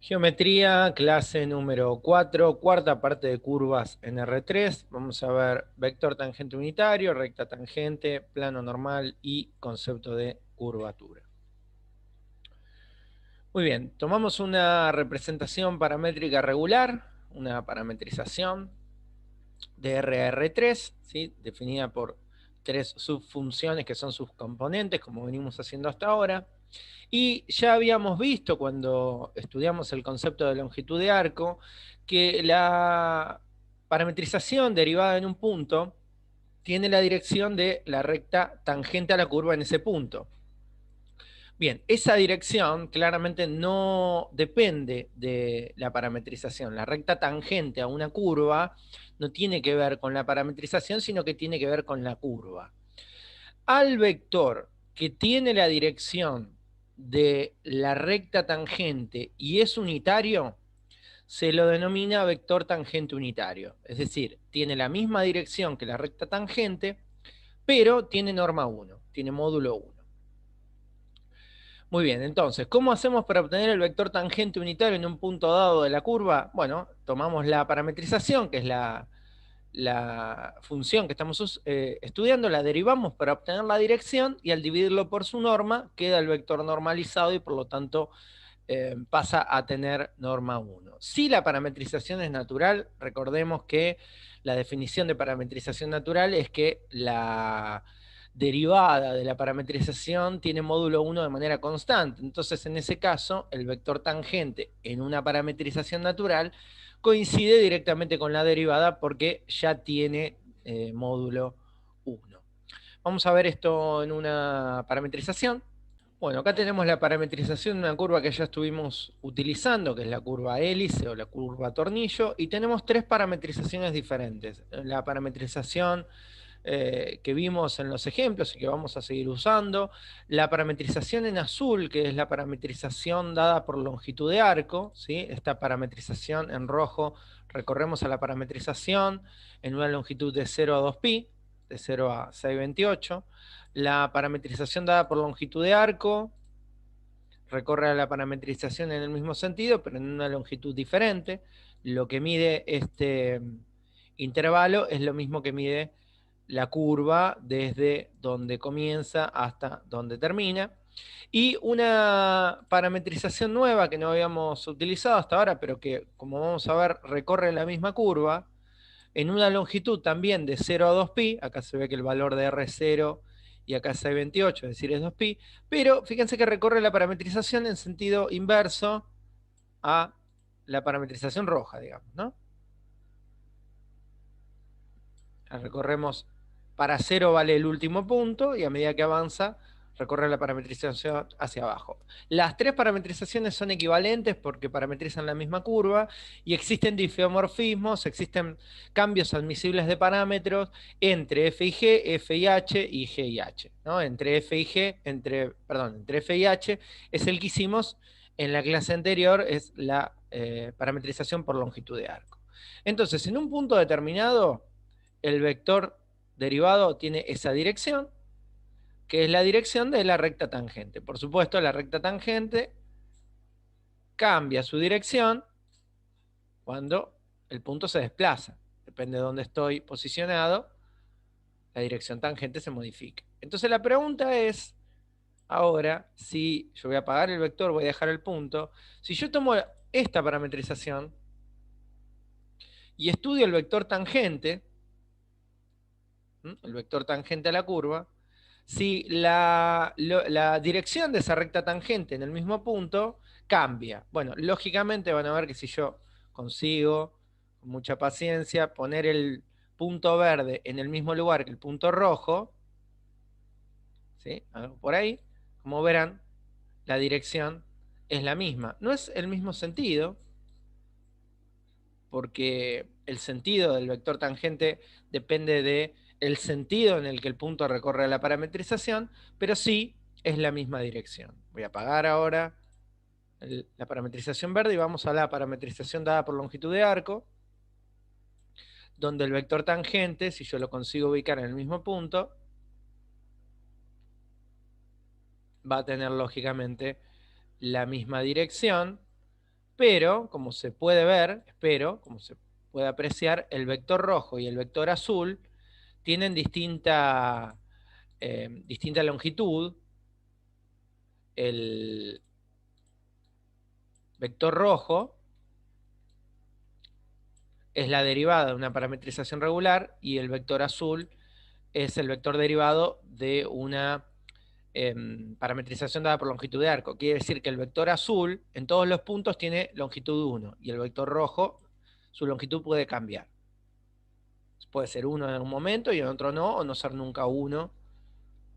Geometría, clase número 4, cuarta parte de curvas en R3. Vamos a ver vector tangente unitario, recta tangente, plano normal y concepto de curvatura. Muy bien, tomamos una representación paramétrica regular, una parametrización de R a R3, ¿sí? Definida por tres subfunciones que son sus componentes, como venimos haciendo hasta ahora. Y ya habíamos visto cuando estudiamos el concepto de longitud de arco que la parametrización derivada en un punto tiene la dirección de la recta tangente a la curva en ese punto. Bien, esa dirección claramente no depende de la parametrización. La recta tangente a una curva no tiene que ver con la parametrización, sino que tiene que ver con la curva. Al vector que tiene la dirección de la recta tangente y es unitario, se lo denomina vector tangente unitario. Es decir, tiene la misma dirección que la recta tangente, pero tiene norma 1, tiene módulo 1. Muy bien, entonces, ¿cómo hacemos para obtener el vector tangente unitario en un punto dado de la curva? Bueno, tomamos la parametrización, que es la función que estamos estudiando, la derivamos para obtener la dirección y al dividirlo por su norma queda el vector normalizado y por lo tanto pasa a tener norma 1. Si la parametrización es natural, recordemos que la definición de parametrización natural es que la derivada de la parametrización tiene módulo 1 de manera constante. Entonces, en ese caso, el vector tangente en una parametrización natural coincide directamente con la derivada porque ya tiene módulo 1. Vamos a ver esto en una parametrización. Bueno, acá tenemos la parametrización de una curva que ya estuvimos utilizando, que es la curva hélice o la curva tornillo, y tenemos tres parametrizaciones diferentes. La parametrización que vimos en los ejemplos y que vamos a seguir usando, la parametrización en azul, que es la parametrización dada por longitud de arco, ¿sí? Esta parametrización en rojo, recorremos a la parametrización en una longitud de 0 a 2pi, de 0 a 628, la parametrización dada por longitud de arco, recorre a la parametrización en el mismo sentido, pero en una longitud diferente. Lo que mide este intervalo es lo mismo que mide la curva desde donde comienza hasta donde termina. Y una parametrización nueva que no habíamos utilizado hasta ahora, pero que, como vamos a ver, recorre la misma curva, en una longitud también de 0 a 2pi, acá se ve que el valor de R es 0 y acá es 628, es decir, es 2pi, pero fíjense que recorre la parametrización en sentido inverso a la parametrización roja, digamos, ¿no? La recorremos para 0 vale el último punto y a medida que avanza recorre la parametrización hacia abajo. Las tres parametrizaciones son equivalentes porque parametrizan la misma curva y existen difeomorfismos, existen cambios admisibles de parámetros entre f y g, f y h y g y h, ¿no? Entre f y g, entre f y h es el que hicimos en la clase anterior, es la parametrización por longitud de arco. Entonces, en un punto determinado, el vector derivado tiene esa dirección, que es la dirección de la recta tangente. Por supuesto, la recta tangente cambia su dirección cuando el punto se desplaza. Depende de dónde estoy posicionado, la dirección tangente se modifica. Entonces la pregunta es, ahora, si yo voy a apagar el vector, voy a dejar el punto, si yo tomo esta parametrización y estudio el vector tangente, el vector tangente a la curva, si la dirección de esa recta tangente en el mismo punto cambia. Bueno, lógicamente van a ver que si yo consigo, con mucha paciencia, poner el punto verde en el mismo lugar que el punto rojo, ¿sí? Por ahí, como verán, la dirección es la misma. No es el mismo sentido, porque el sentido del vector tangente depende de el sentido en el que el punto recorre la parametrización, pero sí es la misma dirección. Voy a apagar ahora la parametrización verde y vamos a la parametrización dada por longitud de arco, donde el vector tangente, si yo lo consigo ubicar en el mismo punto, va a tener lógicamente la misma dirección, Pero, como se puede ver, como se puede apreciar, el vector rojo y el vector azul tienen distinta longitud. El vector rojo es la derivada de una parametrización regular y el vector azul es el vector derivado de una parametrización dada por longitud de arco. Quiere decir que el vector azul en todos los puntos tiene longitud 1 y el vector rojo, su longitud puede cambiar. Puede ser 1 en un momento y en otro no, o no ser nunca 1,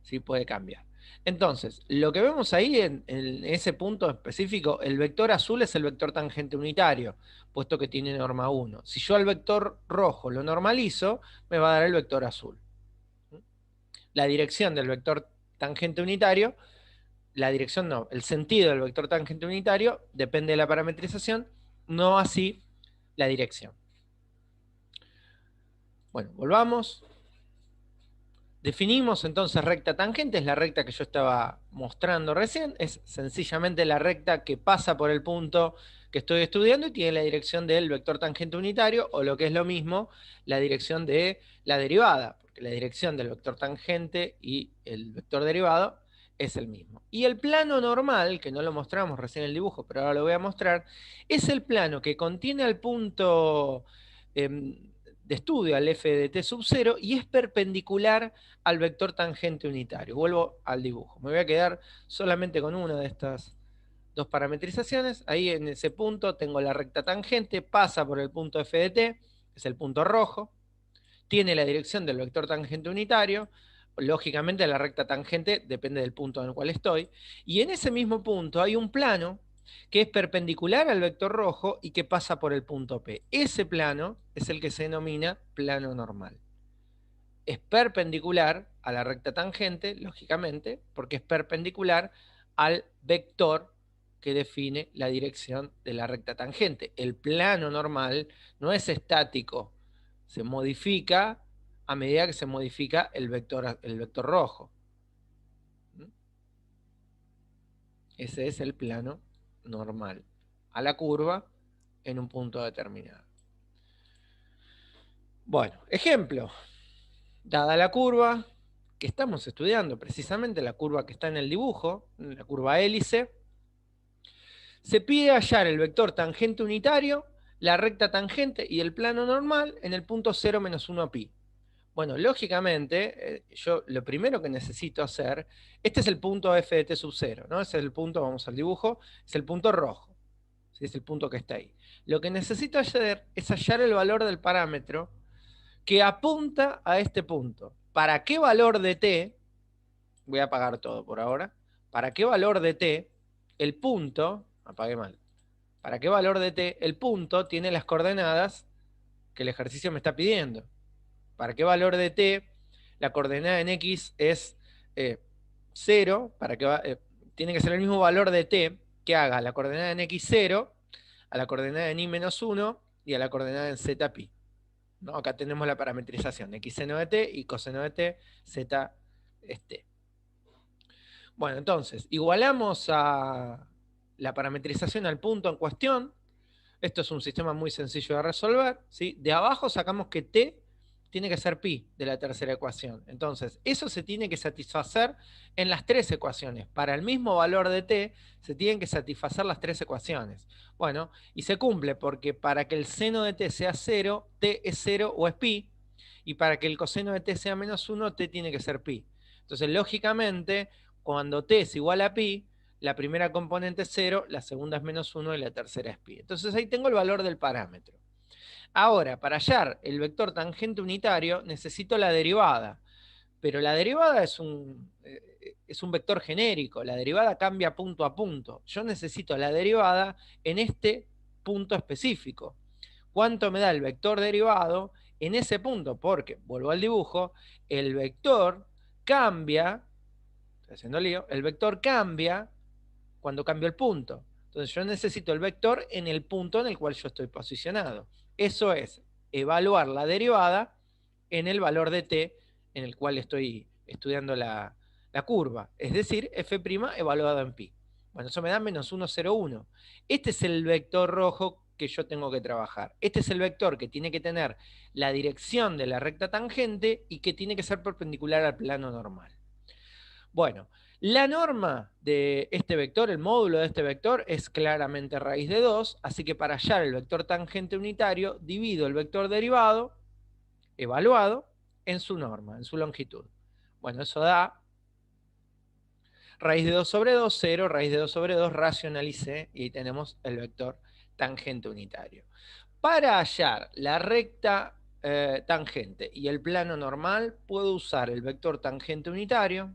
¿sí? Puede cambiar. Entonces, lo que vemos ahí en ese punto específico, el vector azul es el vector tangente unitario, puesto que tiene norma 1. Si yo al vector rojo lo normalizo, me va a dar el vector azul. La dirección del vector tangente unitario, la dirección no, el sentido del vector tangente unitario depende de la parametrización, no así la dirección. Bueno, volvamos. Definimos entonces recta tangente, es la recta que yo estaba mostrando recién, es sencillamente la recta que pasa por el punto que estoy estudiando y tiene la dirección del vector tangente unitario, o lo que es lo mismo, la dirección de la derivada, porque la dirección del vector tangente y el vector derivado es el mismo. Y el plano normal, que no lo mostramos recién en el dibujo, pero ahora lo voy a mostrar, es el plano que contiene al punto de estudio, al f de t sub 0, y es perpendicular al vector tangente unitario. Vuelvo al dibujo. Me voy a quedar solamente con una de estas dos parametrizaciones. Ahí en ese punto tengo la recta tangente, pasa por el punto f de t, es el punto rojo, tiene la dirección del vector tangente unitario, lógicamente la recta tangente depende del punto en el cual estoy, y en ese mismo punto hay un plano que es perpendicular al vector rojo y que pasa por el punto P. Ese plano es el que se denomina plano normal. Es perpendicular a la recta tangente, lógicamente, porque es perpendicular al vector que define la dirección de la recta tangente. El plano normal no es estático, se modifica a medida que se modifica el vector rojo. Ese es el plano normal a la curva en un punto determinado. Bueno, ejemplo. Dada la curva que estamos estudiando, precisamente la curva que está en el dibujo, la curva hélice, se pide hallar el vector tangente unitario, la recta tangente y el plano normal en el punto 0 menos 1 pi. Bueno, lógicamente, yo lo primero que necesito hacer, este es el punto f de t sub 0, ¿no? Ese es el punto, vamos al dibujo, es el punto rojo, ¿sí? Es el punto que está ahí. Lo que necesito hacer es hallar el valor del parámetro que apunta a este punto. ¿Para qué valor de t? Voy a apagar todo por ahora. ¿Para qué valor de t el punto, apagué mal, para qué valor de t el punto tiene las coordenadas que el ejercicio me está pidiendo? ¿Para qué valor de t la coordenada en x es 0? Tiene que ser el mismo valor de t que haga la coordenada en x 0, a la coordenada en y menos 1 y a la coordenada en z pi. ¿No? Acá tenemos la parametrización, x seno de t y coseno de t, z es t. Bueno, entonces, igualamos a la parametrización al punto en cuestión. Esto es un sistema muy sencillo de resolver, ¿sí? De abajo sacamos que t tiene que ser pi de la tercera ecuación. Entonces, eso se tiene que satisfacer en las tres ecuaciones. Para el mismo valor de t, se tienen que satisfacer las tres ecuaciones. Bueno, y se cumple porque para que el seno de t sea 0, t es 0 o es pi, y para que el coseno de t sea menos 1, t tiene que ser pi. Entonces, lógicamente, cuando t es igual a pi, la primera componente es 0, la segunda es menos 1 y la tercera es pi. Entonces ahí tengo el valor del parámetro. Ahora, para hallar el vector tangente unitario, necesito la derivada. Pero la derivada es un vector genérico. La derivada cambia punto a punto. Yo necesito la derivada en este punto específico. ¿Cuánto me da el vector derivado en ese punto? Porque, vuelvo al dibujo, el vector cambia, estoy haciendo lío, el vector cambia cuando cambio el punto. Entonces yo necesito el vector en el punto en el cual yo estoy posicionado. Eso es evaluar la derivada en el valor de t en el cual estoy estudiando la curva. Es decir, f' evaluado en pi. Bueno, eso me da menos 1, 0, 1. Este es el vector rojo que yo tengo que trabajar. Este es el vector que tiene que tener la dirección de la recta tangente y que tiene que ser perpendicular al plano normal. Bueno, la norma de este vector, el módulo de este vector, es claramente raíz de 2, así que para hallar el vector tangente unitario, divido el vector derivado, evaluado, en su norma, en su longitud. Bueno, eso da raíz de 2 sobre 2, 0, raíz de 2 sobre 2, racionalicé y tenemos el vector tangente unitario. Para hallar la recta tangente y el plano normal, puedo usar el vector tangente unitario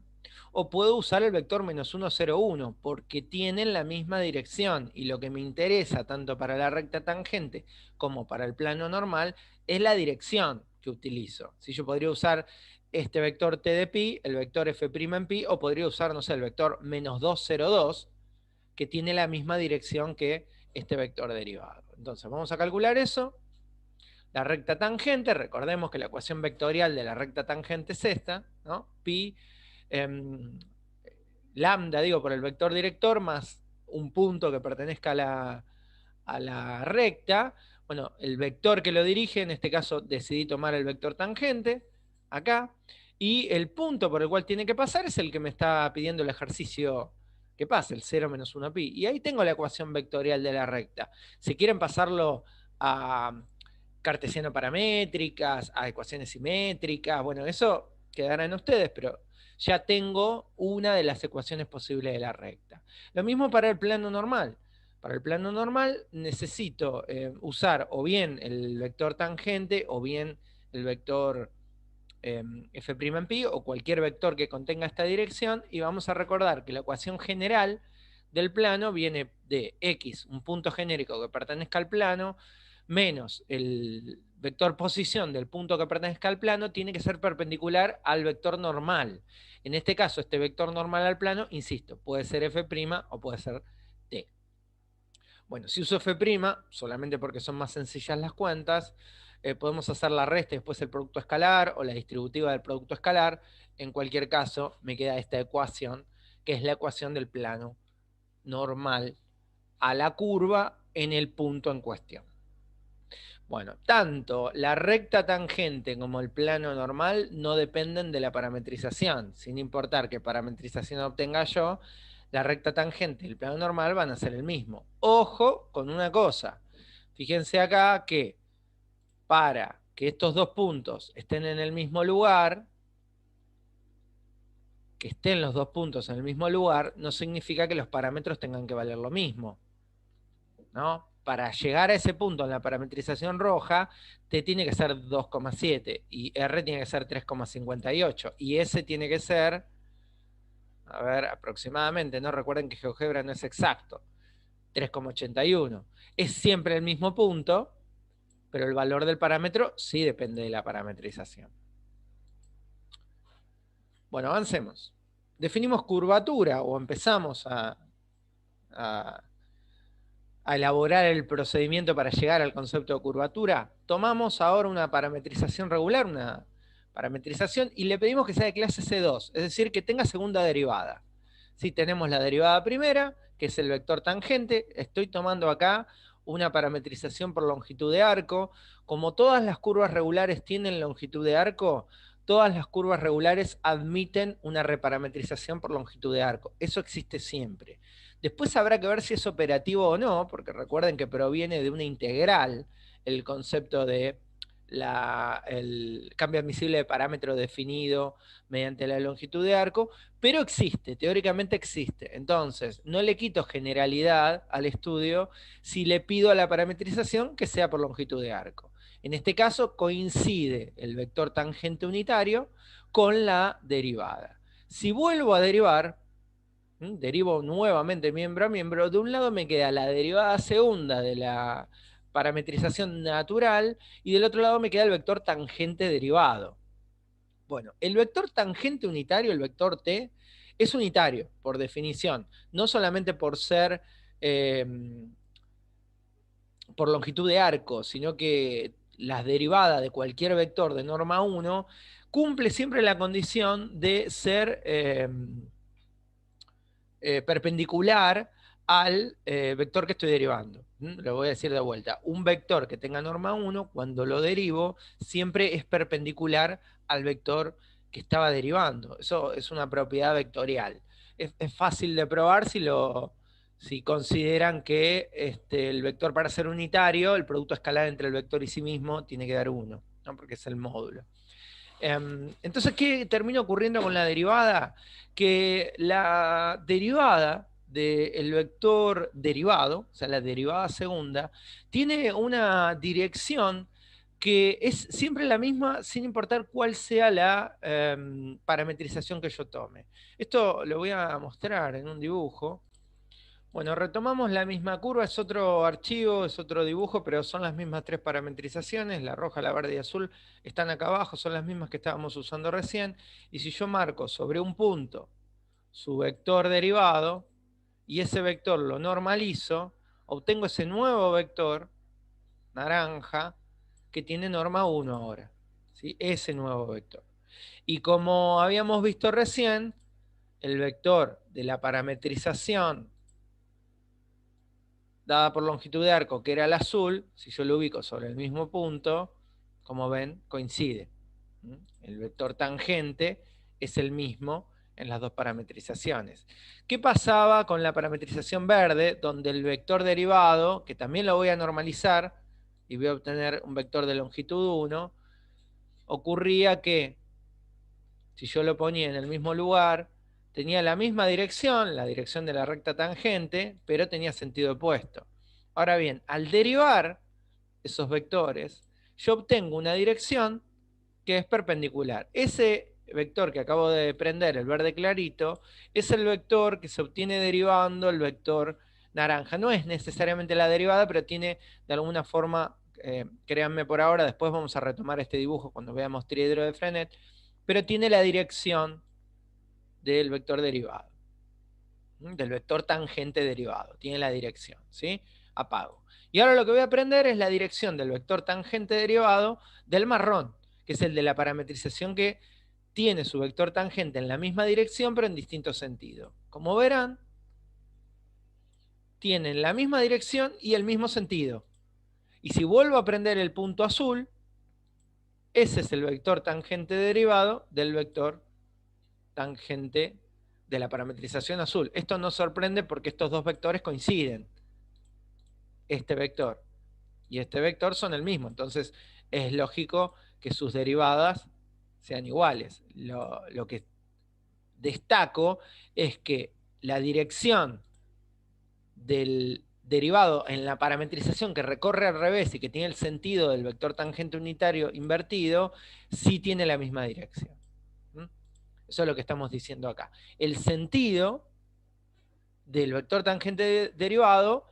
o puedo usar el vector menos 1, 0, 1, porque tienen la misma dirección y lo que me interesa tanto para la recta tangente como para el plano normal es la dirección que utilizo. Si yo podría usar este vector t de pi, el vector f' en pi, o podría usar, no sé, el vector menos 2, 0, 2, que tiene la misma dirección que este vector derivado. Entonces vamos a calcular eso. La recta tangente, recordemos que la ecuación vectorial de la recta tangente es esta, ¿no? Pi lambda, digo, por el vector director, más un punto que pertenezca a la recta. Bueno, el vector que lo dirige, en este caso decidí tomar el vector tangente, acá, y el punto por el cual tiene que pasar es el que me está pidiendo el ejercicio que pase, el 0 menos 1 pi. Y ahí tengo la ecuación vectorial de la recta. Si quieren pasarlo a cartesiano paramétricas, a ecuaciones simétricas, bueno, eso quedará en ustedes, pero ya tengo una de las ecuaciones posibles de la recta. Lo mismo para el plano normal. Para el plano normal necesito usar o bien el vector tangente o bien el vector f' en pi o cualquier vector que contenga esta dirección, y vamos a recordar que la ecuación general del plano viene de x, un punto genérico que pertenezca al plano, menos el vector posición del punto que pertenezca al plano, tiene que ser perpendicular al vector normal. En este caso, este vector normal al plano, insisto, puede ser f' o puede ser t. Bueno, si uso f', solamente porque son más sencillas las cuentas, podemos hacer la resta y después el producto escalar o la distributiva del producto escalar. En cualquier caso, me queda esta ecuación, que es la ecuación del plano normal a la curva en el punto en cuestión. Bueno, tanto la recta tangente como el plano normal no dependen de la parametrización. Sin importar qué parametrización obtenga yo, la recta tangente y el plano normal van a ser el mismo. Ojo con una cosa. Fíjense acá que para que estos dos puntos estén en el mismo lugar, que estén los dos puntos en el mismo lugar, no significa que los parámetros tengan que valer lo mismo, ¿no? Para llegar a ese punto en la parametrización roja, T tiene que ser 2,7 y R tiene que ser 3,58 y S tiene que ser, a ver, aproximadamente, ¿no? Recuerden que GeoGebra no es exacto, 3,81. Es siempre el mismo punto, pero el valor del parámetro sí depende de la parametrización. Bueno, avancemos. Definimos curvatura o empezamos a elaborar el procedimiento para llegar al concepto de curvatura. Tomamos ahora una parametrización regular, una parametrización, y le pedimos que sea de clase C2, es decir, que tenga segunda derivada. Si tenemos la derivada primera, que es el vector tangente, estoy tomando acá una parametrización por longitud de arco. Como todas las curvas regulares tienen longitud de arco, todas las curvas regulares admiten una reparametrización por longitud de arco. Eso existe siempre. Después habrá que ver si es operativo o no, porque recuerden que proviene de una integral el concepto de el cambio admisible de parámetro definido mediante la longitud de arco, pero existe, teóricamente existe. Entonces, no le quito generalidad al estudio si le pido a la parametrización que sea por longitud de arco. En este caso coincide el vector tangente unitario con la derivada. Si vuelvo a derivar, derivo nuevamente miembro a miembro, de un lado me queda la derivada segunda de la parametrización natural y del otro lado me queda el vector tangente derivado. Bueno, el vector tangente unitario, el vector t, es unitario por definición, no solamente por ser por longitud de arco, sino que las derivadas de cualquier vector de norma 1 cumple siempre la condición de ser perpendicular al vector que estoy derivando. Lo voy a decir de vuelta. Un vector que tenga norma 1, cuando lo derivo, siempre es perpendicular al vector que estaba derivando. Eso es una propiedad vectorial. Es fácil de probar si consideran que el vector, para ser unitario, el producto escalar entre el vector y sí mismo tiene que dar 1, ¿no? Porque es el módulo. Entonces, ¿qué termina ocurriendo con la derivada? Que la derivada del vector derivado, o sea, la derivada segunda, tiene una dirección que es siempre la misma sin importar cuál sea la parametrización que yo tome. Esto lo voy a mostrar en un dibujo. Bueno, retomamos la misma curva, es otro archivo, es otro dibujo, pero son las mismas tres parametrizaciones, la roja, la verde y azul están acá abajo, son las mismas que estábamos usando recién, y si yo marco sobre un punto su vector derivado, y ese vector lo normalizo, obtengo ese nuevo vector, naranja, que tiene norma 1 ahora, ¿sí? Ese nuevo vector. Y como habíamos visto recién, el vector de la parametrización dada por longitud de arco, que era el azul, si yo lo ubico sobre el mismo punto, como ven, coincide. El vector tangente es el mismo en las dos parametrizaciones. ¿Qué pasaba con la parametrización verde, donde el vector derivado, que también lo voy a normalizar, y voy a obtener un vector de longitud 1, ocurría que, si yo lo ponía en el mismo lugar, tenía la misma dirección, la dirección de la recta tangente, pero tenía sentido opuesto. Ahora bien, al derivar esos vectores, yo obtengo una dirección que es perpendicular. Ese vector que acabo de prender, el verde clarito, es el vector que se obtiene derivando el vector naranja. No es necesariamente la derivada, pero tiene de alguna forma, créanme por ahora, después vamos a retomar este dibujo cuando veamos triedro de Frenet, pero tiene la dirección del vector derivado, del vector tangente derivado, tiene la dirección, ¿sí? Apago. Y ahora lo que voy a aprender es la dirección del vector tangente derivado del marrón, que es el de la parametrización que tiene su vector tangente en la misma dirección, pero en distinto sentido. Como verán, tienen la misma dirección y el mismo sentido. Y si vuelvo a prender el punto azul, ese es el vector tangente derivado del vector tangente de la parametrización azul. Esto no sorprende porque estos dos vectores coinciden. Este vector y este vector son el mismo, entonces es lógico que sus derivadas sean iguales. Lo que destaco es que la dirección del derivado en la parametrización que recorre al revés y que tiene el sentido del vector tangente unitario invertido, sí tiene la misma dirección. Eso es lo que estamos diciendo acá. El sentido del vector tangente derivado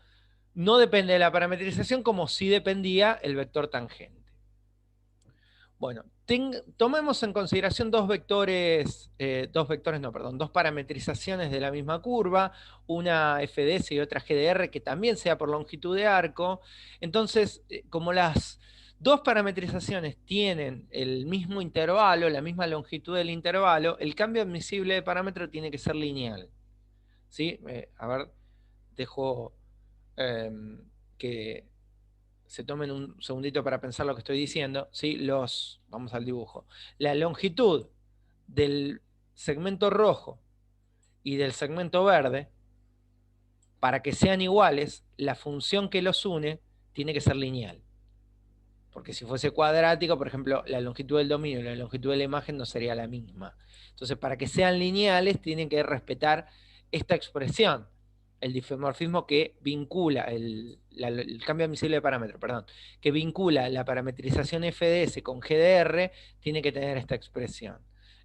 no depende de la parametrización como sí dependía el vector tangente. Bueno, tomemos en consideración dos parametrizaciones de la misma curva, una FDS y otra GDR, que también sea por longitud de arco. Entonces, como las dos parametrizaciones tienen el mismo intervalo, la misma longitud del intervalo, el cambio admisible de parámetro tiene que ser lineal. ¿Sí? A ver, dejo que se tomen un segundito para pensar lo que estoy diciendo, ¿sí? Vamos al dibujo. La longitud del segmento rojo y del segmento verde, para que sean iguales, la función que los une tiene que ser lineal. Porque si fuese cuadrático, por ejemplo, la longitud del dominio y la longitud de la imagen no sería la misma. Entonces, para que sean lineales, tienen que respetar esta expresión, el difeomorfismo que vincula, el cambio admisible de parámetro, perdón, que vincula la parametrización FDS con GDR, tiene que tener esta expresión.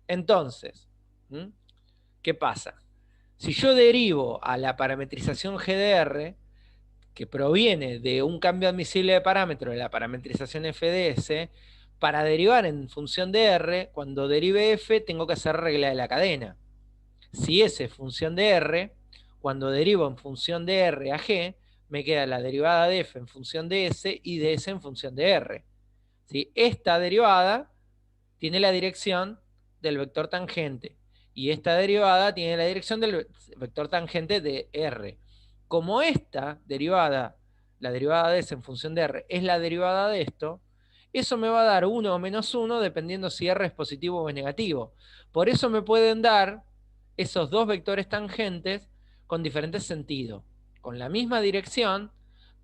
Entonces, ¿qué pasa? Si yo derivo a la parametrización GDR, que proviene de un cambio admisible de parámetro de la parametrización FDS, para derivar en función de R, cuando derive F, tengo que hacer regla de la cadena. Si S es función de R, cuando derivo en función de R a G, me queda la derivada de F en función de S y de S en función de R. ¿Sí? Esta derivada tiene la dirección del vector tangente, Y esta derivada tiene la dirección del vector tangente de R. Como esta derivada, la derivada de S en función de R, es la derivada de esto, eso me va a dar 1 o menos 1 dependiendo si R es positivo o es negativo. Por eso me pueden dar esos dos vectores tangentes con diferentes sentidos, con la misma dirección,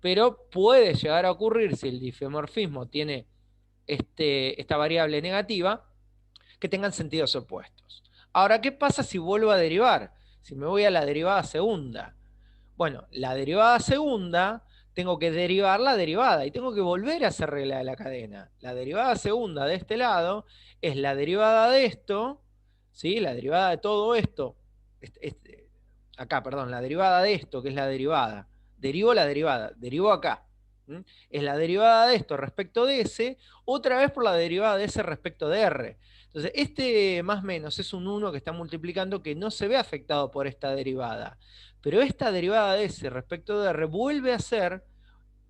pero puede llegar a ocurrir si el difeomorfismo tiene esta variable negativa, que tengan sentidos opuestos. Ahora, ¿qué pasa si vuelvo a derivar? Si me voy a la derivada segunda. Bueno, la derivada segunda, tengo que derivar la derivada y tengo que volver a hacer regla de la cadena. La derivada segunda de este lado es la derivada de esto, ¿sí? La derivada de todo esto, acá, perdón, la derivada de esto, que es la derivada. Derivo la derivada, derivo acá. ¿Mm? Es la derivada de esto respecto de S, otra vez por la derivada de S respecto de R. Entonces, este más menos es un 1 que está multiplicando que no se ve afectado por esta derivada. Pero esta derivada de S respecto de R vuelve a ser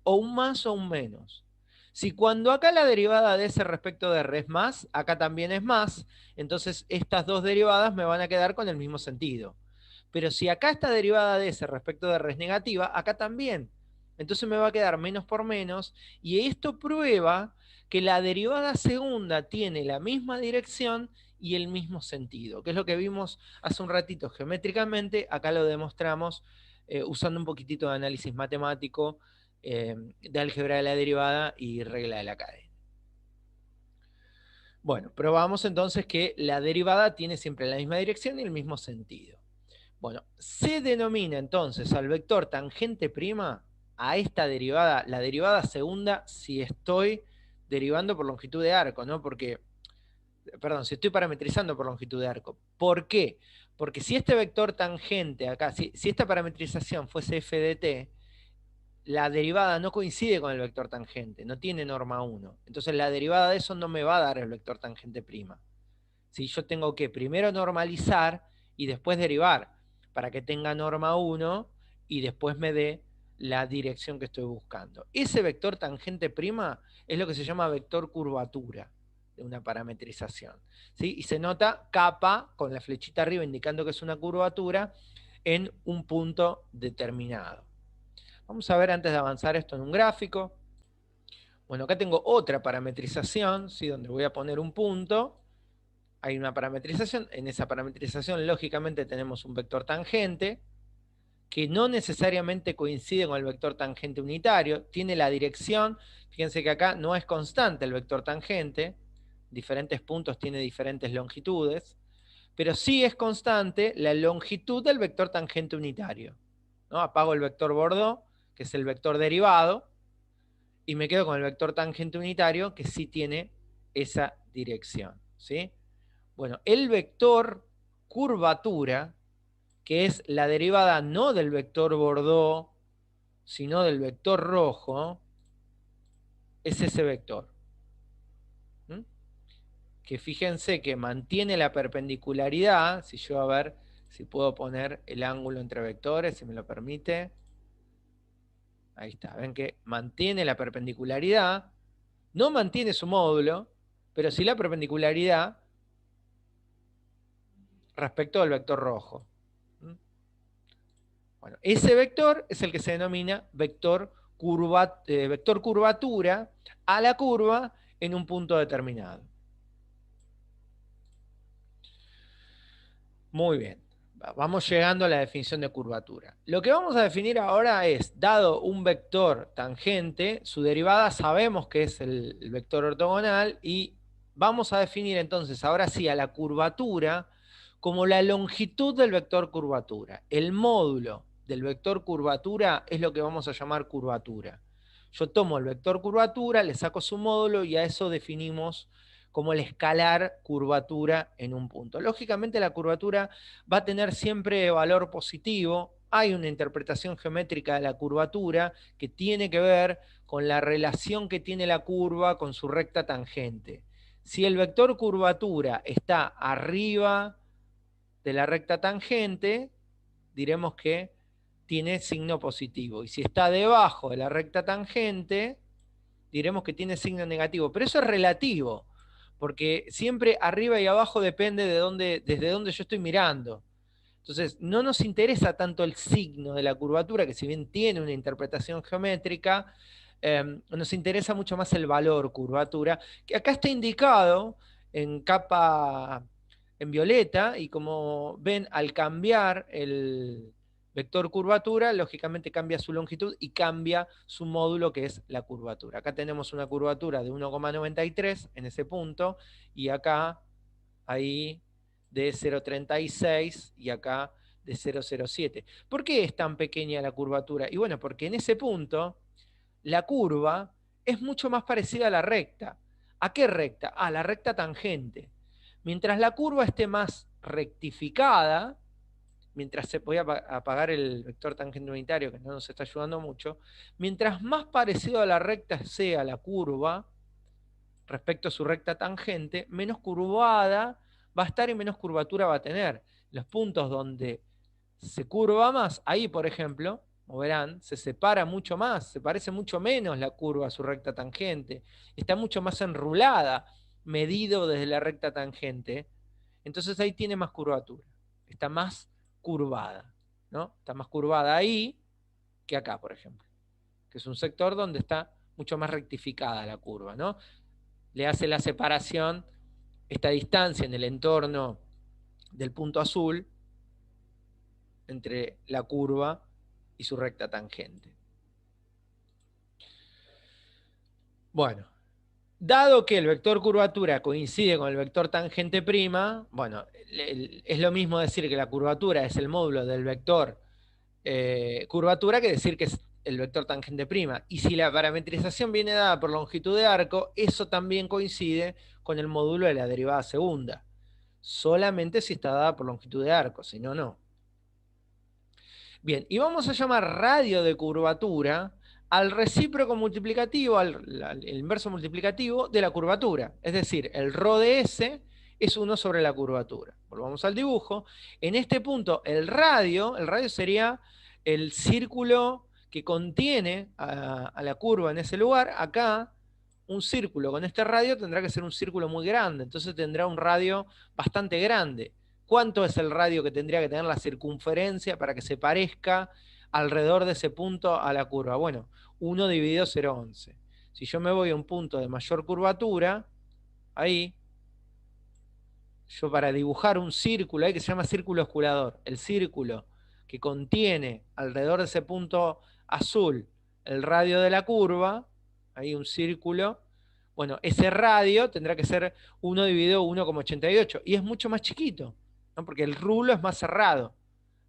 o un más o un menos. Si cuando acá la derivada de S respecto de R es más, acá también es más, entonces estas dos derivadas me van a quedar con el mismo sentido. Pero si acá esta derivada de S respecto de R es negativa, acá también. Entonces me va a quedar menos por menos, y esto prueba que la derivada segunda tiene la misma dirección y el mismo sentido, que es lo que vimos hace un ratito geométricamente. Acá lo demostramos usando un poquitito de análisis matemático, de álgebra de la derivada y regla de la cadena. Bueno, probamos entonces que la derivada tiene siempre la misma dirección y el mismo sentido. Bueno, se denomina entonces al vector tangente prima a esta derivada, la derivada segunda, si estoy derivando por longitud de arco, ¿no? Porque, perdón, si estoy parametrizando por longitud de arco. ¿Por qué? Porque si este vector tangente acá, si esta parametrización fuese f de t, la derivada no coincide con el vector tangente, no tiene norma 1. Entonces la derivada de eso no me va a dar el vector tangente prima. ¿Sí? Yo tengo que primero normalizar y después derivar para que tenga norma 1 y después me dé la dirección que estoy buscando. Ese vector tangente prima es lo que se llama vector curvatura de una parametrización. ¿Sí? Y se nota capa con la flechita arriba indicando que es una curvatura en un punto determinado. Vamos a ver antes de avanzar esto en un gráfico. Bueno, acá tengo otra parametrización, ¿sí? Donde voy a poner un punto. Hay una parametrización. En esa parametrización, lógicamente, tenemos un vector tangente que no necesariamente coincide con el vector tangente unitario. Tiene la dirección. Fíjense que acá no es constante el vector tangente. Diferentes puntos tiene diferentes longitudes. Pero sí es constante la longitud del vector tangente unitario, ¿no? Apago el vector Bordeaux, que es el vector derivado, y me quedo con el vector tangente unitario, que sí tiene esa dirección, ¿sí? Bueno, el vector curvatura, que es la derivada no del vector Bordeaux, sino del vector rojo, es ese vector. ¿Mm? Que fíjense que mantiene la perpendicularidad. Si yo, a ver si puedo poner el ángulo entre vectores, si me lo permite. Ahí está, ven que mantiene la perpendicularidad, no mantiene su módulo, pero sí la perpendicularidad respecto al vector rojo. Bueno, ese vector es el que se denomina vector curvatura a la curva en un punto determinado. Muy bien. Vamos llegando a la definición de curvatura. Lo que vamos a definir ahora es, dado un vector tangente, su derivada sabemos que es el vector ortogonal, y vamos a definir entonces, ahora sí, a la curvatura como la longitud del vector curvatura. El módulo del vector curvatura es lo que vamos a llamar curvatura. Yo tomo el vector curvatura, le saco su módulo y a eso definimos como el escalar curvatura en un punto. Lógicamente la curvatura va a tener siempre valor positivo. Hay una interpretación geométrica de la curvatura que tiene que ver con la relación que tiene la curva con su recta tangente. Si el vector curvatura está arriba de la recta tangente, diremos que tiene signo positivo. Y si está debajo de la recta tangente, diremos que tiene signo negativo. Pero eso es relativo, porque siempre arriba y abajo depende desde dónde yo estoy mirando. Entonces, no nos interesa tanto el signo de la curvatura, que si bien tiene una interpretación geométrica, nos interesa mucho más el valor curvatura, que acá está indicado en capa en violeta, y como ven, al cambiar el vector curvatura, lógicamente cambia su longitud y cambia su módulo, que es la curvatura. Acá tenemos una curvatura de 1,93 en ese punto, y acá, ahí, de 0,36 y acá de 0,07. ¿Por qué es tan pequeña la curvatura? Y bueno, porque en ese punto la curva es mucho más parecida a la recta. ¿A qué recta? A la recta tangente. Mientras la curva esté más rectificada, mientras voy a apagar el vector tangente unitario, que no nos está ayudando mucho, mientras más parecido a la recta sea la curva respecto a su recta tangente, menos curvada va a estar y menos curvatura va a tener. Los puntos donde se curva más, ahí por ejemplo, como verán, se separa mucho más, se parece mucho menos la curva a su recta tangente, está mucho más enrulada, medido desde la recta tangente, entonces ahí tiene más curvatura, está más curvada, ¿no? Está más curvada ahí que acá, por ejemplo, que es un sector donde está mucho más rectificada la curva, ¿no? Le hace la separación, esta distancia en el entorno del punto azul, entre la curva y su recta tangente. Bueno, dado que el vector curvatura coincide con el vector tangente prima, bueno, es lo mismo decir que la curvatura es el módulo del vector curvatura que decir que es el vector tangente prima. Y si la parametrización viene dada por longitud de arco, eso también coincide con el módulo de la derivada segunda. Solamente si está dada por longitud de arco, si no, no. Bien, y vamos a llamar radio de curvatura al recíproco multiplicativo, al inverso multiplicativo de la curvatura. Es decir, el ρ de S es 1 sobre la curvatura. Volvamos al dibujo. En este punto, el radio sería el círculo que contiene a la curva en ese lugar. Acá, un círculo con este radio tendrá que ser un círculo muy grande, entonces tendrá un radio bastante grande. ¿Cuánto es el radio que tendría que tener la circunferencia para que se parezca alrededor de ese punto a la curva? Bueno, 1 dividido 0,11. Si yo me voy a un punto de mayor curvatura, ahí, yo para dibujar un círculo, ahí que se llama círculo osculador, el círculo que contiene alrededor de ese punto azul el radio de la curva, ahí un círculo, bueno, ese radio tendrá que ser 1 dividido 1,88, y es mucho más chiquito, ¿no? Porque el rulo es más cerrado,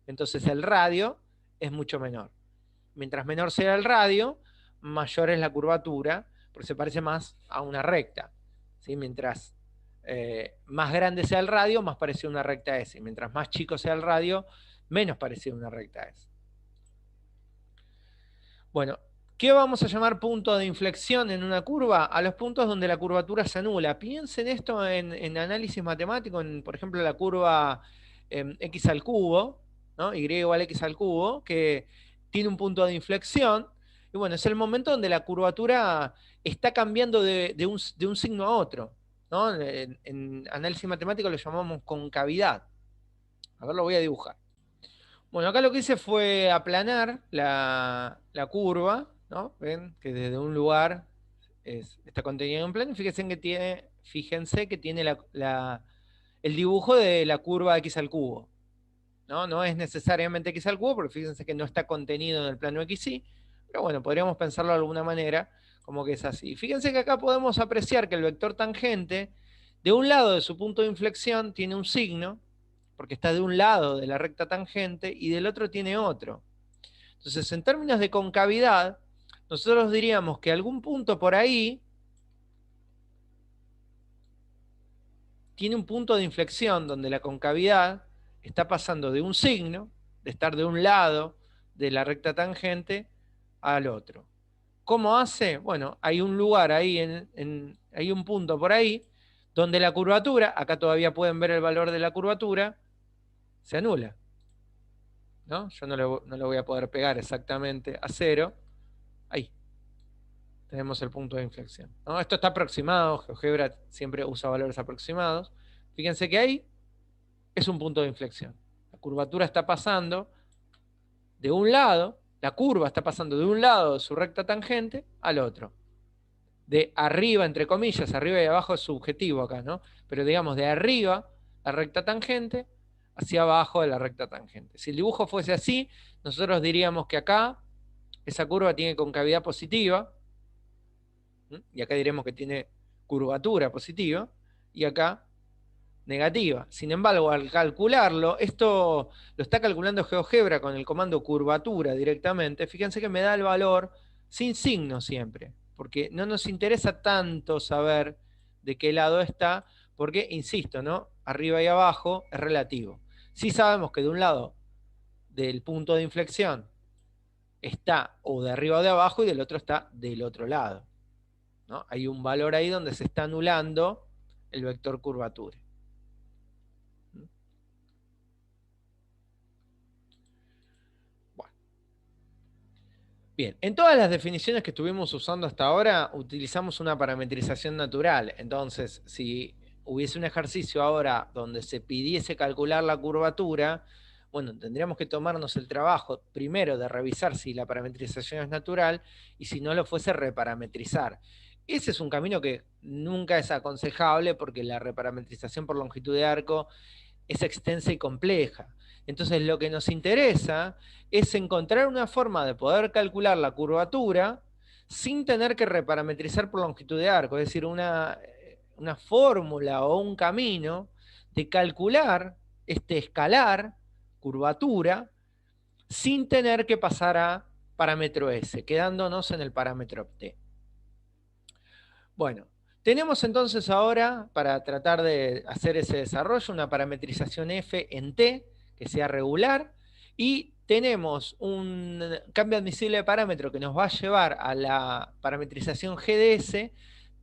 entonces el radio es mucho menor. Mientras menor sea el radio, mayor es la curvatura, porque se parece más a una recta, ¿sí? Mientras más grande sea el radio, más parecido a una recta S, y mientras más chico sea el radio, menos parecido a una recta S. Bueno, ¿qué vamos a llamar punto de inflexión en una curva? A los puntos donde la curvatura se anula. Piensen esto en análisis matemático, por ejemplo, la curva x al cubo, ¿no? Y igual a x al cubo, que tiene un punto de inflexión. Y bueno, es el momento donde la curvatura está cambiando de un signo a otro, ¿no? En análisis matemático lo llamamos concavidad. A ver, lo voy a dibujar. Bueno, acá lo que hice fue aplanar la curva, ¿no? Ven que desde un lugar está contenido en un plano, y fíjense que tiene el dibujo de la curva x al cubo, ¿no? No es necesariamente x al cubo, porque fíjense que no está contenido en el plano xy, pero bueno, podríamos pensarlo de alguna manera como que es así. Fíjense que acá podemos apreciar que el vector tangente, de un lado de su punto de inflexión, tiene un signo, porque está de un lado de la recta tangente y del otro tiene otro. Entonces, en términos de concavidad, nosotros diríamos que algún punto por ahí tiene un punto de inflexión donde la concavidad está pasando de un signo, de estar de un lado de la recta tangente, al otro. ¿Cómo hace? Bueno, hay un lugar ahí, hay un punto por ahí, donde la curvatura, acá todavía pueden ver el valor de la curvatura, se anula, ¿no? Yo no lo voy a poder pegar exactamente a 0. Ahí. tenemos el punto de inflexión, ¿no? Esto está aproximado, GeoGebra siempre usa valores aproximados. Fíjense que ahí es un punto de inflexión. La curvatura está pasando de un lado, la curva está pasando de un lado de su recta tangente al otro. De arriba, entre comillas, arriba y abajo es subjetivo acá, ¿no? Pero digamos, de arriba, la recta tangente, hacia abajo de la recta tangente. Si el dibujo fuese así, nosotros diríamos que acá esa curva tiene concavidad positiva, y acá diremos que tiene curvatura positiva, y acá negativa. Sin embargo, al calcularlo, esto lo está calculando GeoGebra con el comando curvatura directamente. Fíjense que me da el valor sin signo siempre, porque no nos interesa tanto saber de qué lado está, porque, insisto, ¿no? Arriba y abajo es relativo. Sí sabemos que de un lado del punto de inflexión está o de arriba o de abajo y del otro está del otro lado, ¿no? Hay un valor ahí donde se está anulando el vector curvatura. Bien, en todas las definiciones que estuvimos usando hasta ahora utilizamos una parametrización natural. Entonces, si hubiese un ejercicio ahora donde se pidiese calcular la curvatura, bueno, tendríamos que tomarnos el trabajo primero de revisar si la parametrización es natural y si no lo fuese reparametrizar. Ese es un camino que nunca es aconsejable porque la reparametrización por longitud de arco es extensa y compleja. Entonces lo que nos interesa es encontrar una forma de poder calcular la curvatura sin tener que reparametrizar por longitud de arco, es decir, una fórmula o un camino de calcular este escalar, curvatura, sin tener que pasar a parámetro S, quedándonos en el parámetro T. Bueno, tenemos entonces ahora, para tratar de hacer ese desarrollo, una parametrización F en T, que sea regular, y tenemos un cambio admisible de parámetro que nos va a llevar a la parametrización G de S,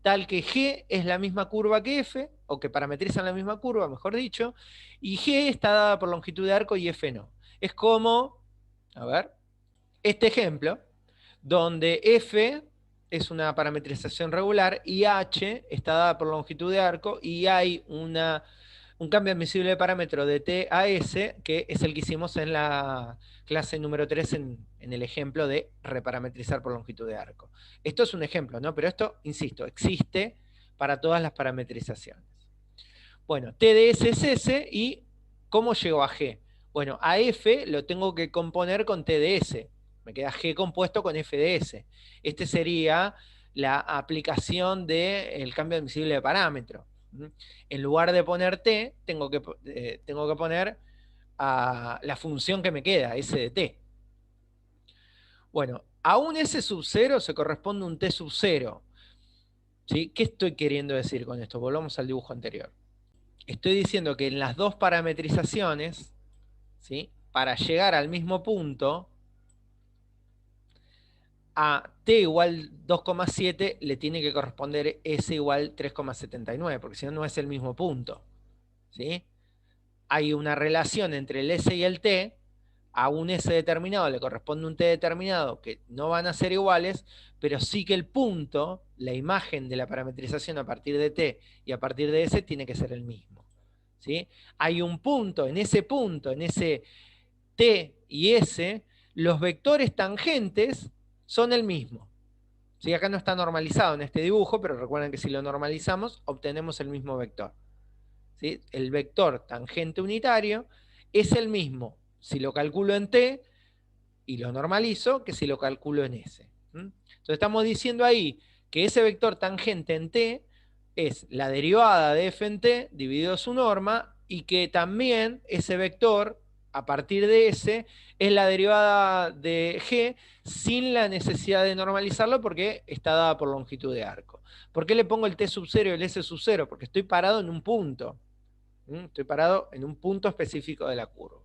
tal que G es la misma curva que F, o que parametrizan la misma curva, mejor dicho, y G está dada por longitud de arco y F no. Es como, a ver, este ejemplo, donde F es una parametrización regular y H está dada por longitud de arco y hay un cambio admisible de parámetro de T a S, que es el que hicimos en la clase número 3 en el ejemplo de reparametrizar por longitud de arco. Esto es un ejemplo, ¿no? Pero esto, insisto, existe para todas las parametrizaciones. Bueno, T de S es S y ¿cómo llego a G? Bueno, a F lo tengo que componer con T de S. Me queda G compuesto con F de S. Este sería la aplicación del cambio admisible de parámetro. En lugar de poner T, tengo que poner la función que me queda, S de T. Bueno, a un S sub 0 se corresponde un T sub 0. ¿Sí? ¿Qué estoy queriendo decir con esto? Volvamos al dibujo anterior. Estoy diciendo que en las dos parametrizaciones, ¿sí? Para llegar al mismo punto, a t igual 2,7 le tiene que corresponder s igual 3,79, porque si no, no es el mismo punto. ¿Sí? Hay una relación entre el s y el t, a un s determinado le corresponde un t determinado, que no van a ser iguales, pero sí que el punto, la imagen de la parametrización a partir de t y a partir de s, tiene que ser el mismo. ¿Sí? Hay un punto, en ese t y s, los vectores tangentes son el mismo. ¿Sí? Acá no está normalizado en este dibujo, pero recuerden que si lo normalizamos, obtenemos el mismo vector. ¿Sí? El vector tangente unitario es el mismo si lo calculo en t y lo normalizo que si lo calculo en s. Entonces estamos diciendo ahí que ese vector tangente en t es la derivada de f en t dividido su norma, y que también ese vector a partir de S es la derivada de G sin la necesidad de normalizarlo porque está dada por longitud de arco. ¿Por qué le pongo el T sub 0 y el S sub 0? Porque estoy parado en un punto. Estoy parado en un punto específico de la curva.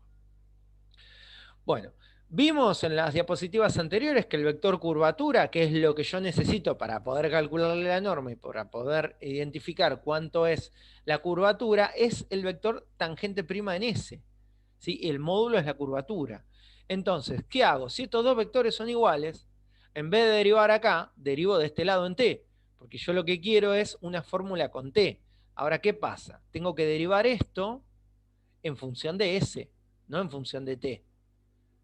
Bueno, vimos en las diapositivas anteriores que el vector curvatura, que es lo que yo necesito para poder calcularle la norma y para poder identificar cuánto es la curvatura, es el vector tangente prima en S. ¿Sí? El módulo es la curvatura. Entonces, ¿qué hago? Si estos dos vectores son iguales, En vez de derivar acá, derivo de este lado en t, porque yo lo que quiero es una fórmula con t. Ahora, ¿qué pasa? Tengo que derivar esto en función de s, no en función de t.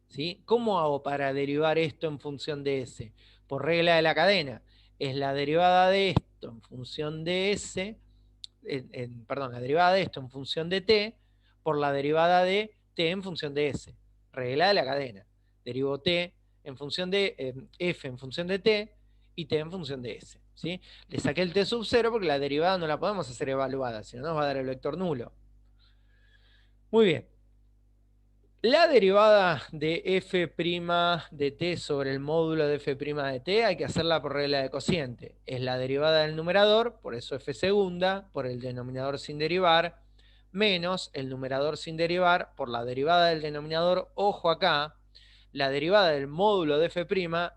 ¿Sí? ¿Cómo hago para derivar esto en función de s? Por regla de la cadena. Es la derivada de esto en función de s, perdón, la derivada de esto en función de t, por la derivada de t en función de s. Regla de la cadena. Derivo t en función de f en función de t y t en función de s. ¿Sí? Le saqué el t sub 0 porque la derivada no la podemos hacer evaluada, si no nos va a dar el vector nulo. Muy bien. La derivada de f' de t sobre el módulo de f' de t hay que hacerla por regla de cociente. Es la derivada del numerador, por eso f segunda, por el denominador sin derivar, menos el numerador sin derivar por la derivada del denominador. Ojo acá, la derivada del módulo de f'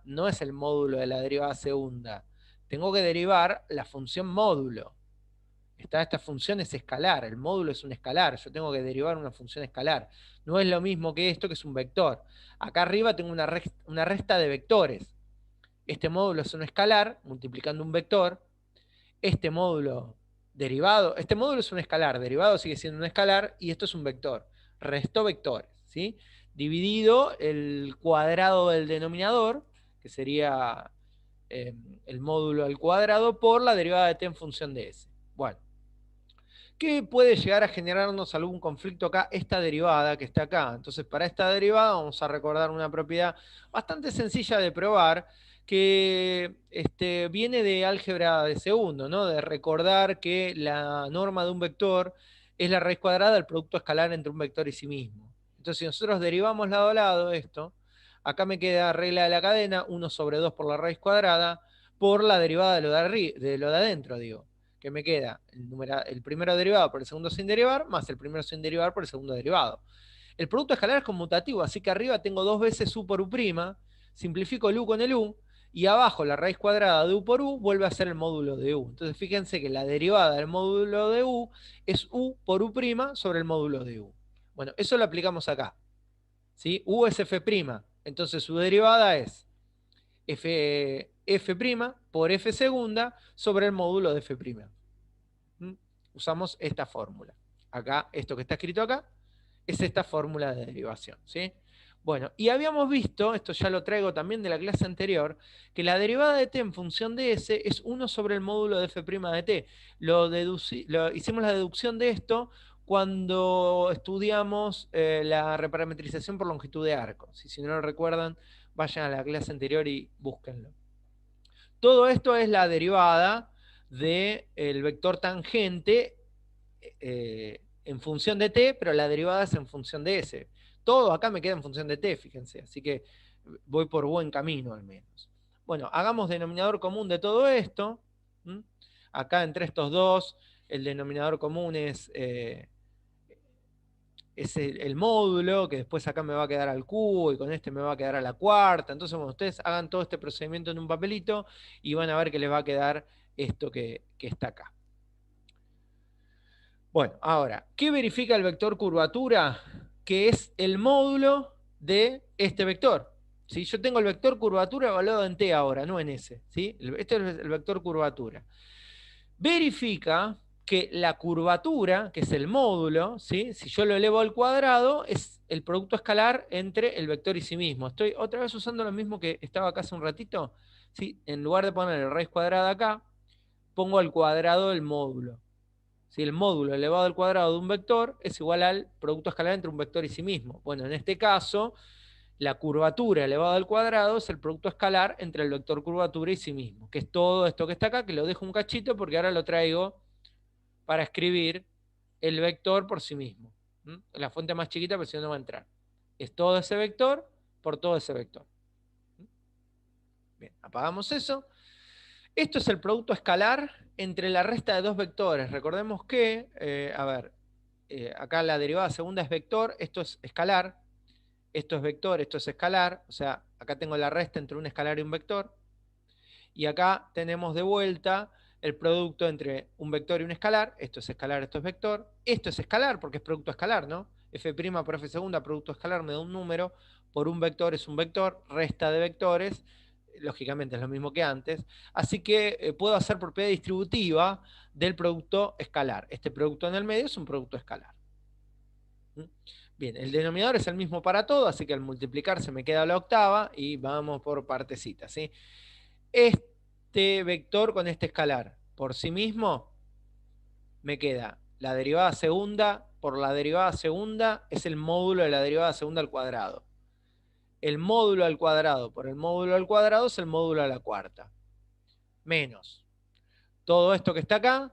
no es el módulo de la derivada segunda. Tengo que derivar la función módulo. Esta función es escalar, el módulo es un escalar, yo tengo que derivar una función escalar. No es lo mismo que esto, que es un vector. Acá arriba tengo una resta de vectores. Este módulo es un escalar, multiplicando un vector. Este módulo derivado, este módulo es un escalar, derivado sigue siendo un escalar, y esto es un vector. Restó vectores, ¿sí? Dividido el cuadrado del denominador, que sería el módulo al cuadrado, por la derivada de t en función de s. Bueno. ¿Qué puede llegar a generarnos algún conflicto acá? Esta derivada que está acá. Entonces, para esta derivada vamos a recordar una propiedad bastante sencilla de probar, que viene de álgebra de segundo, ¿no? De recordar que la norma de un vector es la raíz cuadrada del producto escalar entre un vector y sí mismo. Entonces, si nosotros derivamos lado a lado esto, acá me queda regla de la cadena, 1 sobre 2 por la raíz cuadrada, por la derivada de lo de adentro, digo, que me queda el primero derivado por el segundo sin derivar, más el primero sin derivar por el segundo derivado. El producto escalar es conmutativo, así que arriba tengo 2 veces u por u', simplifico el u con el u, y abajo la raíz cuadrada de u por u vuelve a ser el módulo de u. Entonces fíjense que la derivada del módulo de u es u por u' sobre el módulo de u. Bueno, eso lo aplicamos acá. ¿Sí? U es f', entonces su derivada es f' por f segunda sobre el módulo de f'. Usamos esta fórmula. Acá, esto que está escrito acá, es esta fórmula de derivación, ¿sí? Bueno, y habíamos visto, esto ya lo traigo también de la clase anterior, que la derivada de t en función de s es 1 sobre el módulo de f' de t. Hicimos la deducción de esto cuando estudiamos la reparametrización por longitud de arco. Si no lo recuerdan, vayan a la clase anterior y búsquenlo. Todo esto es la derivada del vector tangente en función de t, pero la derivada es en función de s. Todo acá me queda en función de t, fíjense, así que voy por buen camino al menos. Bueno, hagamos denominador común de todo esto. Acá entre estos dos, el denominador común es el módulo, que después acá me va a quedar al cubo, y con este me va a quedar a la cuarta. Entonces, bueno, ustedes hagan todo este procedimiento en un papelito y van a ver que les va a quedar esto que está acá. Bueno, ahora, ¿qué verifica el vector curvatura? Que es el módulo de este vector. ¿Sí? Yo tengo el vector curvatura evaluado en t ahora, no en s. ¿Sí? Este es el vector curvatura. Verifica que la curvatura, que es el módulo, ¿sí? Si yo lo elevo al cuadrado, es el producto escalar entre el vector y sí mismo. Estoy otra vez usando lo mismo que estaba acá hace un ratito. ¿Sí? En lugar de poner la raíz cuadrada acá, pongo al cuadrado el módulo. Si el módulo elevado al cuadrado de un vector es igual al producto escalar entre un vector y sí mismo. Bueno, en este caso, la curvatura elevada al cuadrado es el producto escalar entre el vector curvatura y sí mismo, que es todo esto que está acá, que lo dejo un cachito porque ahora lo traigo para escribir el vector por sí mismo. La fuente más chiquita, pero si no, no va a entrar. Es todo ese vector por todo ese vector. Bien, apagamos eso. Esto es el producto escalar entre la resta de dos vectores. Recordemos que, acá la derivada segunda es vector, esto es escalar, esto es vector, esto es escalar, o sea, acá tengo la resta entre un escalar y un vector, y acá tenemos de vuelta el producto entre un vector y un escalar, esto es escalar, esto es escalar porque es producto escalar, ¿no? F' por F segunda, producto escalar me da un número, por un vector es un vector, resta de vectores, lógicamente es lo mismo que antes, así que puedo hacer propiedad distributiva del producto escalar. Este producto en el medio es un producto escalar. Bien, el denominador es el mismo para todo, así que al multiplicar se me queda la octava y vamos por partecitas, ¿sí? Este vector con este escalar por sí mismo me queda la derivada segunda por la derivada segunda es el módulo de la derivada segunda al cuadrado. El módulo al cuadrado por el módulo al cuadrado es el módulo a la cuarta. Menos todo esto que está acá,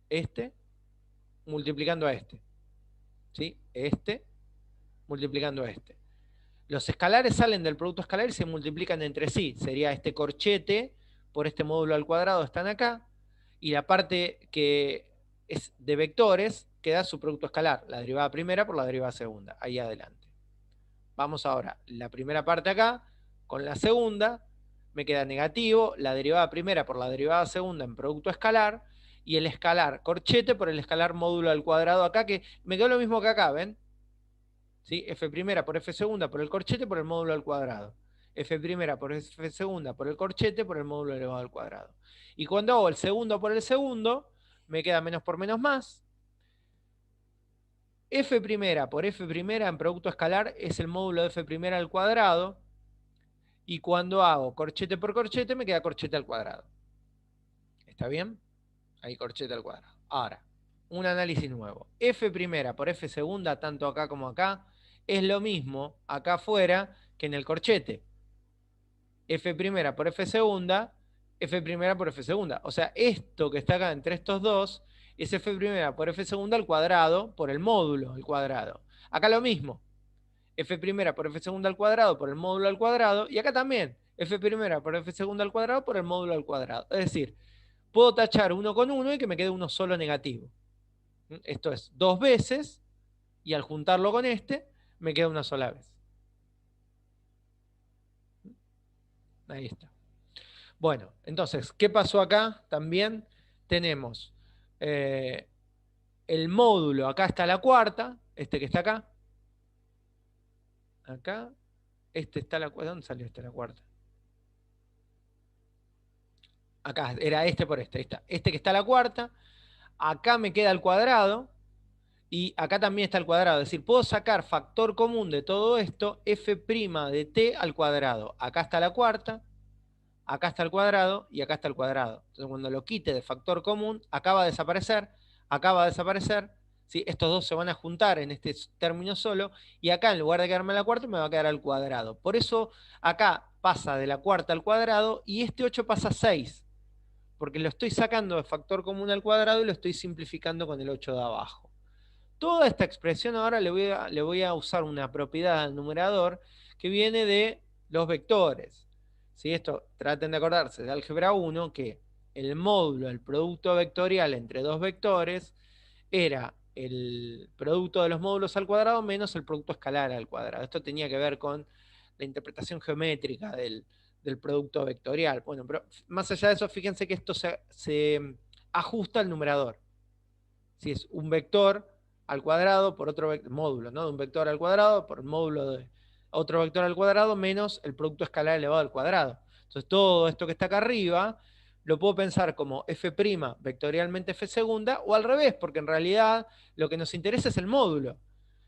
este, multiplicando a este. ¿Sí? Este, multiplicando a este. Los escalares salen del producto escalar y se multiplican entre sí. Sería este corchete por este módulo al cuadrado, están acá. Y la parte que es de vectores queda su producto escalar, la derivada primera por la derivada segunda, ahí adelante. Vamos ahora, la primera parte acá, con la segunda, me queda negativo, la derivada primera por la derivada segunda en producto escalar, y el escalar corchete por el escalar módulo al cuadrado acá, que me quedó lo mismo que acá, ¿ven? ¿Sí? F primera por F segunda por el corchete por el módulo al cuadrado. F primera por F segunda por el corchete por el módulo elevado al cuadrado. Y cuando hago el segundo por el segundo, me queda menos por menos más. F primera por F primera en producto escalar es el módulo de F primera al cuadrado. Y cuando hago corchete por corchete, me queda corchete al cuadrado. ¿Está bien? Ahí corchete al cuadrado. Ahora, un análisis nuevo. F primera por F segunda, tanto acá como acá, es lo mismo acá afuera que en el corchete. F primera por F segunda, F primera por F segunda. O sea, esto que está acá entre estos dos es F primera por F segunda al cuadrado por el módulo al cuadrado. Acá lo mismo. F primera por F segunda al cuadrado por el módulo al cuadrado. Y acá también. F primera por F segunda al cuadrado por el módulo al cuadrado. Es decir, puedo tachar uno con uno y que me quede uno solo negativo. Esto es 2 veces y al juntarlo con este me queda una sola vez. Ahí está. Bueno, entonces, ¿qué pasó acá? También tenemos el módulo, acá está la cuarta, este que está acá. Acá, este está la cuarta. ¿Dónde salió este la cuarta? Acá, era este por este, ahí está. Este que está la cuarta. Acá me queda el cuadrado. Y acá también está el cuadrado. Es decir, puedo sacar factor común de todo esto, f' de t al cuadrado. Acá está la cuarta. Acá está el cuadrado y acá está el cuadrado. Entonces, cuando lo quite de factor común, acá va a desaparecer, acá va a desaparecer. ¿Sí? Estos dos se van a juntar en este término solo, y acá, en lugar de quedarme la cuarta, me va a quedar al cuadrado. Por eso, acá pasa de la cuarta al cuadrado, y este 8 pasa a 6, porque lo estoy sacando de factor común al cuadrado y lo estoy simplificando con el 8 de abajo. Toda esta expresión ahora le voy a usar una propiedad al numerador que viene de los vectores. ¿Sí? Esto traten de acordarse de álgebra 1, que el módulo del producto vectorial entre dos vectores era el producto de los módulos al cuadrado menos el producto escalar al cuadrado. Esto tenía que ver con la interpretación geométrica del producto vectorial. Bueno, pero más allá de eso, fíjense que esto se ajusta al numerador. Si es un vector al cuadrado por otro módulo, ¿no? Un vector al cuadrado por el módulo de otro vector al cuadrado menos el producto escalar elevado al cuadrado. Entonces todo esto que está acá arriba lo puedo pensar como f' vectorialmente f segunda, o al revés, porque en realidad lo que nos interesa es el módulo.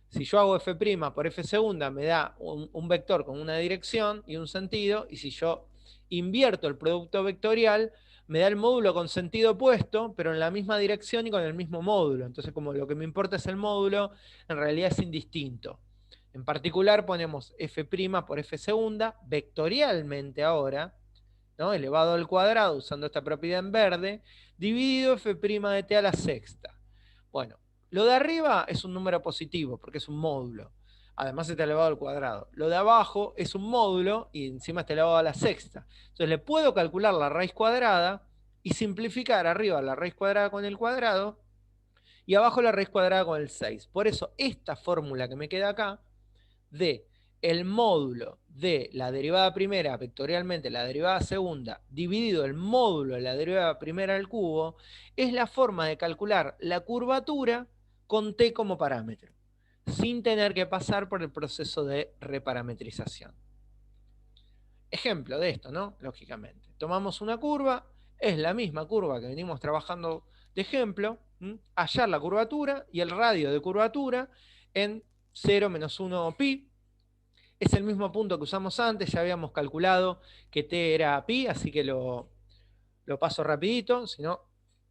Si yo hago f' por f segunda me da un vector con una dirección y un sentido, y si yo invierto el producto vectorial me da el módulo con sentido opuesto, pero en la misma dirección y con el mismo módulo. Entonces, como lo que me importa es el módulo, en realidad es indistinto. En particular ponemos f' por f segunda, vectorialmente ahora, ¿no? Elevado al cuadrado, usando esta propiedad en verde, dividido f' de t a la sexta. Bueno, lo de arriba es un número positivo, porque es un módulo. Además está elevado al cuadrado. Lo de abajo es un módulo y encima está elevado a la sexta. Entonces le puedo calcular la raíz cuadrada y simplificar arriba la raíz cuadrada con el cuadrado y abajo la raíz cuadrada con el 6. Por eso esta fórmula que me queda acá de el módulo de la derivada primera vectorialmente la derivada segunda dividido el módulo de la derivada primera al cubo es la forma de calcular la curvatura con t como parámetro, sin tener que pasar por el proceso de reparametrización. ejemplo de esto, ¿no? Lógicamente. Tomamos una curva, es la misma curva que venimos trabajando de ejemplo, hallar la curvatura y el radio de curvatura en 0 menos 1 pi. Es el mismo punto que usamos antes, ya habíamos calculado que t era pi, así que lo paso rapidito, si no,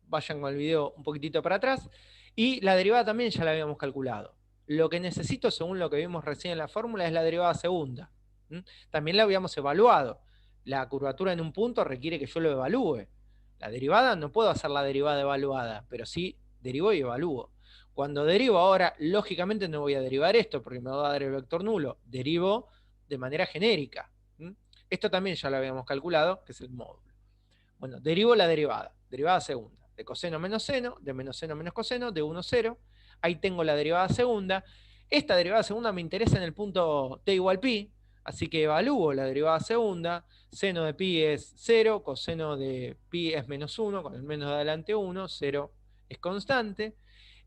vayan con el video un poquitito para atrás. Y la derivada también ya la habíamos calculado. Lo que necesito, según lo que vimos recién en la fórmula, es la derivada segunda. También la habíamos evaluado. La curvatura en un punto requiere que yo lo evalúe. La derivada, no puedo hacer la derivada evaluada, pero sí derivo y evalúo. Cuando derivo ahora, lógicamente no voy a derivar esto, porque me va a dar el vector nulo. Derivo de manera genérica. Esto también ya lo habíamos calculado, que es el módulo. Bueno, derivo la derivada, derivada segunda, de coseno menos seno, de menos seno menos coseno, de 1, 0. Ahí tengo la derivada segunda. Esta derivada segunda me interesa en el punto t igual pi, así que evalúo la derivada segunda. Seno de pi es 0, coseno de pi es menos 1, con el menos de adelante 1, 0 es constante.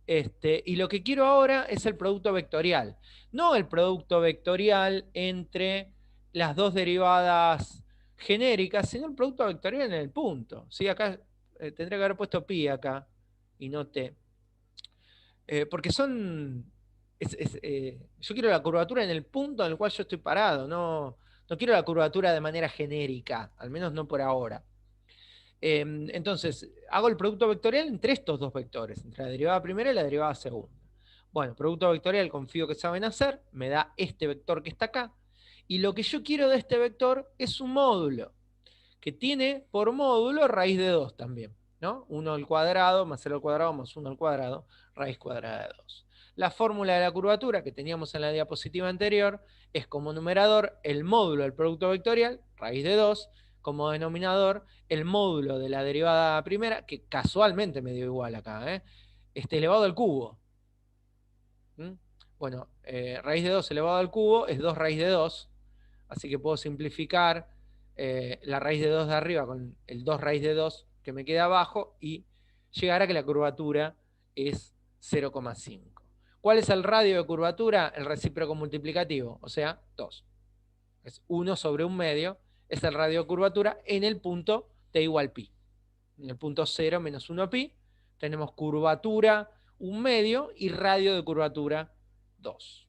Y lo que quiero ahora es el producto vectorial. No el producto vectorial entre las dos derivadas genéricas, sino el producto vectorial en el punto. ¿Sí? Acá tendría que haber puesto pi acá y no t. Porque son... yo quiero la curvatura en el punto en el cual yo estoy parado. No quiero la curvatura de manera genérica, al menos no por ahora. Entonces, hago el producto vectorial entre estos dos vectores, entre la derivada primera y la derivada segunda. Bueno, producto vectorial confío que saben hacer, me da este vector que está acá, y lo que yo quiero de este vector es un módulo, que tiene por módulo raíz de 2 también, ¿no? 1 al cuadrado más 0 al cuadrado más 1 al cuadrado, raíz cuadrada de 2. La fórmula de la curvatura que teníamos en la diapositiva anterior es como numerador el módulo del producto vectorial, raíz de 2, como denominador el módulo de la derivada primera, que casualmente me dio igual acá, elevado al cubo. Bueno, raíz de 2 elevado al cubo es 2 raíz de 2, así que puedo simplificar la raíz de 2 de arriba con el 2 raíz de 2 que me queda abajo y llegar a que la curvatura es 0,5. ¿Cuál es el radio de curvatura? El recíproco multiplicativo, o sea, 2. Es 1 sobre 1 medio, es el radio de curvatura en el punto t igual pi. En el punto 0 menos 1 pi tenemos curvatura 1 medio y radio de curvatura 2.